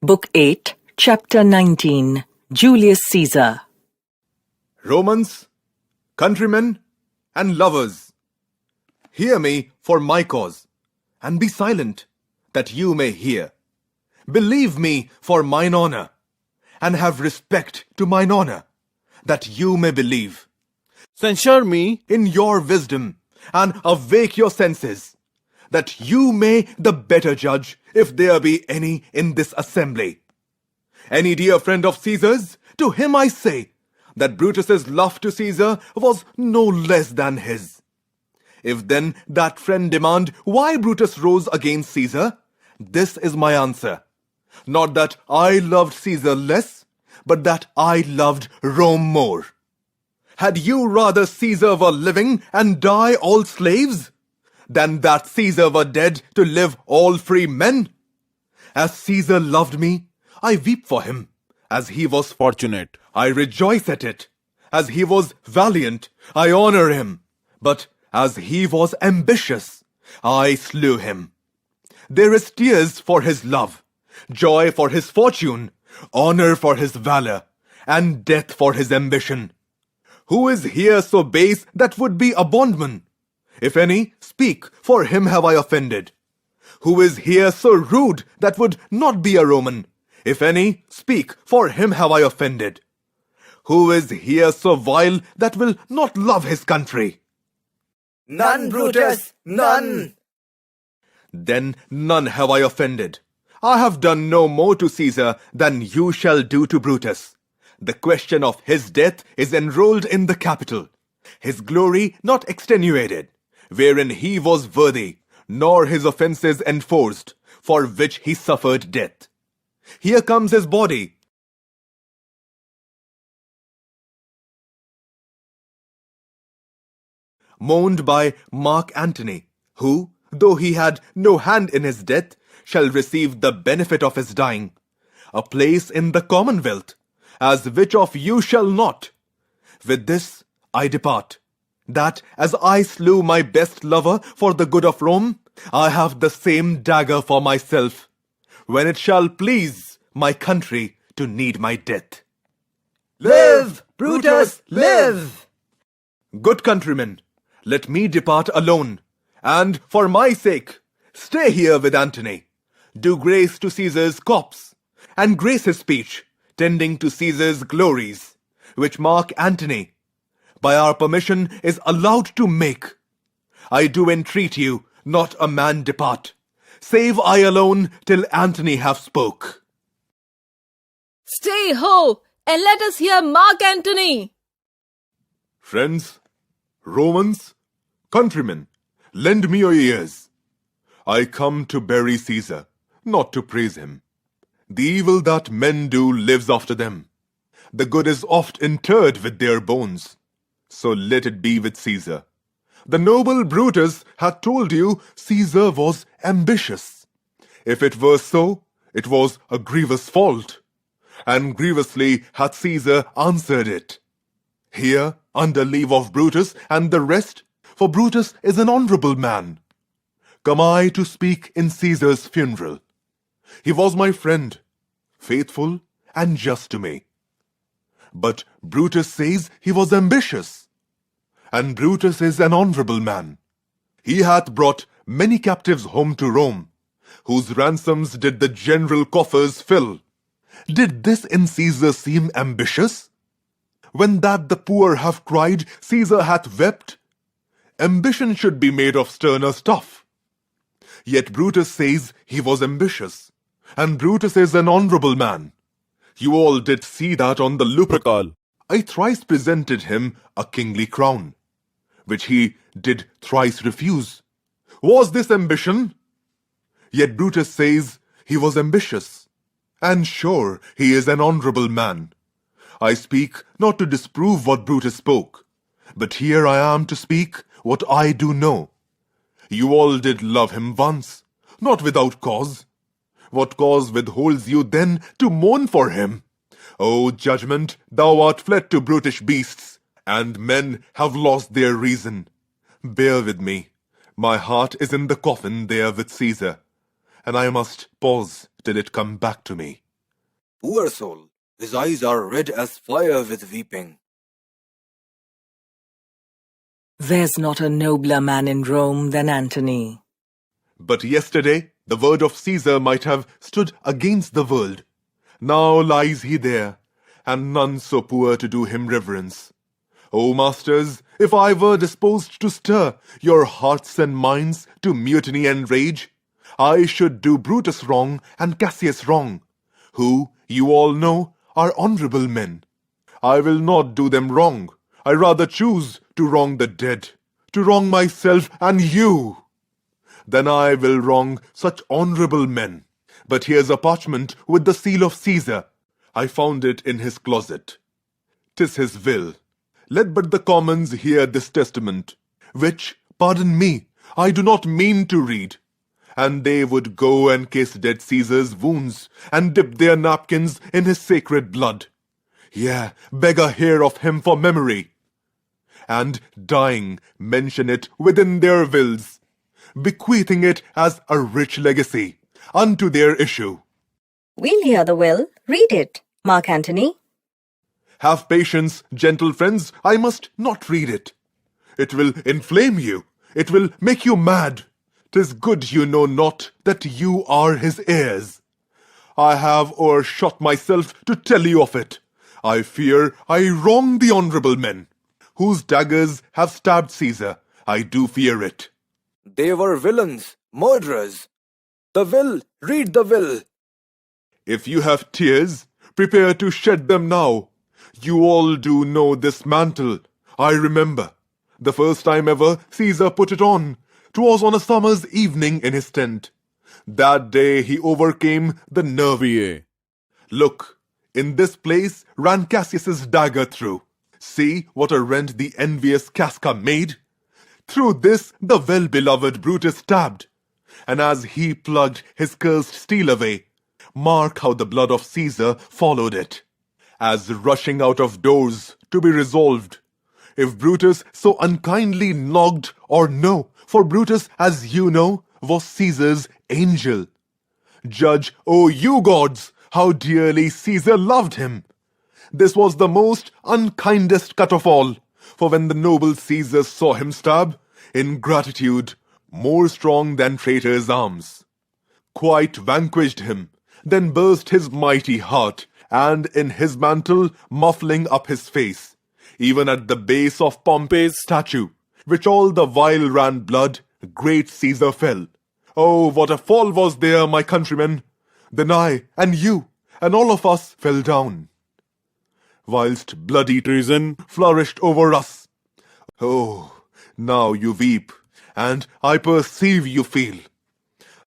Book 8, Chapter 19, Julius Caesar. Romans, countrymen, and lovers, hear me for my cause, and be silent, that you may hear. Believe me for mine honour, and have respect to mine honour, that you may believe. Censure me In your wisdom, and awake your senses, that you may the better judge if there be any in this assembly. Any dear friend of Caesar's, to him I say, that Brutus's love to Caesar was no less than his. If then that friend demand why Brutus rose against Caesar, this is my answer. Not that I loved Caesar less, but that I loved Rome more. Had you rather Caesar were living and die all slaves, than that Caesar were dead to live all free men? As Caesar loved me, I weep for him. As he was fortunate. I rejoice at it. As he was valiant, I honor him. But as he was ambitious, I slew him. There is tears for his love, joy for his fortune, honor for his valor, and death for his ambition. Who is here so base that would be a bondman? If any, speak, for him have I offended. Who is here so rude that would not be a Roman? If any, speak, for him have I offended. Who is here so vile that will not love his country? None, Brutus, none. Then none have I offended. I have done no more to Caesar than you shall do to Brutus. The question of his death is enrolled in the Capitol, his glory not extenuated, wherein he was worthy, nor his offences enforced, for which he suffered death. Here comes his body, mourned by Mark Antony, who, though he had no hand in his death, shall receive the benefit of his dying, a place in the commonwealth, as which of you shall not? With this I depart, that as I slew my best lover for the good of Rome, I have the same dagger for myself, when it shall please my country to need my death. Live, Brutus, live! Good countrymen, let me depart alone, and for my sake, stay here with Antony. Do grace to Caesar's corpse, and grace his speech, tending to Caesar's glories, which Mark Antony, by our permission, is allowed to make. I do entreat you, not a man depart, save I alone till Antony have spoke. Stay ho, and let us hear Mark Antony. Friends, Romans, countrymen, lend me your ears. I come to bury Caesar, not to praise him. The evil that men do lives after them. The good is oft interred with their bones. So let it be with Caesar. The noble Brutus had told you Caesar was ambitious. If it were so, it was a grievous fault. And grievously hath Caesar answered it. Here, under leave of Brutus and the rest, for Brutus is an honourable man, come I to speak in Caesar's funeral. He was my friend, faithful and just to me. But Brutus says he was ambitious, and Brutus is an honourable man. He hath brought many captives home to Rome, whose ransoms did the general coffers fill. Did this in Caesar seem ambitious? When that the poor have cried, Caesar hath wept. Ambition should be made of sterner stuff. Yet Brutus says he was ambitious, and Brutus is an honourable man. You all did see that on the Lupercal. I thrice presented him a kingly crown, which he did thrice refuse. Was this ambition? Yet Brutus says he was ambitious, and sure he is an honourable man. I speak not to disprove what Brutus spoke, but here I am to speak what I do know. You all did love him once, not without cause. What cause withholds you then to mourn for him? O judgment, thou art fled to brutish beasts, and men have lost their reason. Bear with me. My heart is in the coffin there with Caesar, and I must pause till it come back to me. Poor soul, his eyes are red as fire with weeping. There's not a nobler man in Rome than Antony. But yesterday the word of Caesar might have stood against the world. Now lies he there, and none so poor to do him reverence. O masters, if I were disposed to stir your hearts and minds to mutiny and rage, I should do Brutus wrong and Cassius wrong, who, you all know, are honourable men. I will not do them wrong. I rather choose to wrong the dead, to wrong myself and you. Then I will wrong such honourable men. But here's a parchment with the seal of Caesar. I found it in his closet. 'Tis his will. Let but the commons hear this testament, which, pardon me, I do not mean to read. And they would go and kiss dead Caesar's wounds, and dip their napkins in his sacred blood. Yea, beg a hair of him for memory. And, dying, mention it within their wills, bequeathing it as a rich legacy unto their issue. We'll hear the will. Read it, Mark Antony. Have patience, gentle friends, I must not read it. It will inflame you. It will make you mad. 'Tis good you know not that you are his heirs. I have o'ershot myself to tell you of it. I fear I wrong the honourable men, whose daggers have stabbed Caesar. I do fear it. They were villains, murderers. The will, read the will. If you have tears, prepare to shed them now. You all do know this mantle. I remember. The first time ever Caesar put it on, 'twas on a summer's evening in his tent. That day he overcame the nervy. Look, in this place ran Cassius's dagger through. See what a rent the envious Casca made. Through this the well-beloved Brutus stabbed. And as he plugged his cursed steel away, mark how the blood of Caesar followed it, as rushing out of doors to be resolved. If Brutus so unkindly knocked or no, for Brutus, as you know, was Caesar's angel. Judge, O you gods, how dearly Caesar loved him. This was the most unkindest cut of all, for when the noble Caesar saw him stab, ingratitude, more strong than traitors' arms, quite vanquished him, then burst his mighty heart, and in his mantle muffling up his face, even at the base of Pompey's statue, which all the while ran blood, great Caesar fell. Oh, what a fall was there, my countrymen! Then I, and you, and all of us fell down, whilst bloody treason flourished over us. Oh, now you weep, and I perceive you feel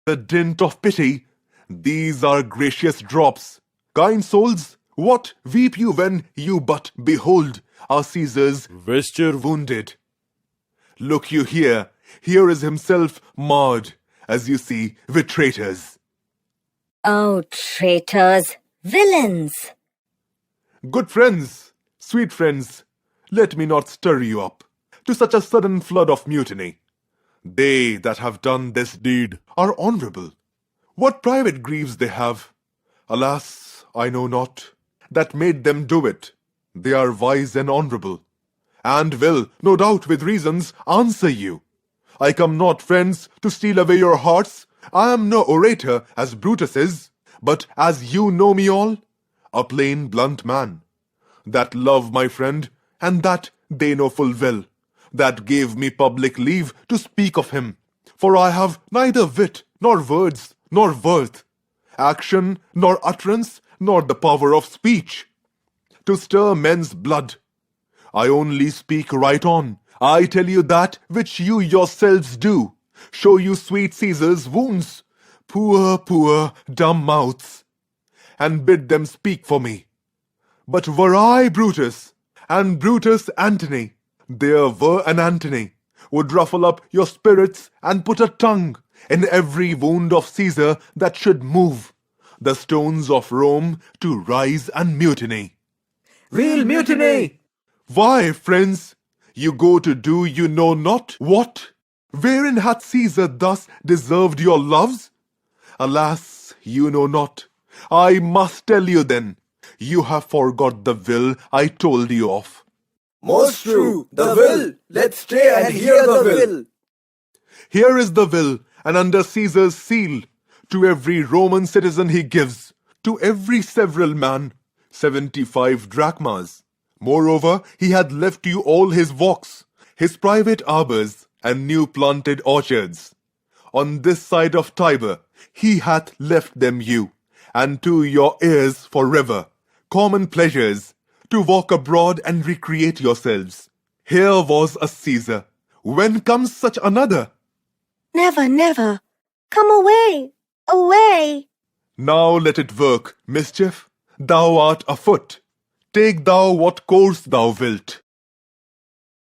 the dint of pity. These are gracious drops. Kind souls, what weep you when you but behold our Caesar's vesture wounded? Look you here, here is himself marred, as you see, with traitors. Oh, traitors, villains! Good friends, sweet friends, let me not stir you up to such a sudden flood of mutiny. They that have done this deed are honourable. What private griefs they have, alas, I know not, that made them do it. They are wise and honourable, and will, no doubt with reasons, answer you. I come not, friends, to steal away your hearts. I am no orator, as Brutus is, but as you know me all, a plain, blunt man. That love my friend, and that they know full well, that gave me public leave to speak of him. For I have neither wit, nor words, nor worth, action, nor utterance, nor the power of speech, to stir men's blood. I only speak right on. I tell you that which you yourselves do. Show you sweet Caesar's wounds, poor, poor, dumb mouths, and bid them speak for me. But were I Brutus, and Brutus Antony, there were an Antony, would ruffle up your spirits and put a tongue in every wound of Caesar that should move the stones of Rome to rise and mutiny. We'll mutiny! Why, friends, you go to do you know not what? Wherein hath Caesar thus deserved your loves? Alas, you know not. I must tell you then, you have forgot the will I told you of. Most true, the will. Let's stay and hear the will. Here is the will, and under Caesar's seal, to every Roman citizen he gives, to every several man, 75 drachmas. Moreover, he had left you all his walks, his private arbours, and new planted orchards. On this side of Tiber, he hath left them you, and to your heirs forever, common pleasures, to walk abroad and recreate yourselves. Here was a Caesar. When comes such another? Never, never. Come away, away. Now let it work, mischief. Thou art afoot. Take thou what course thou wilt.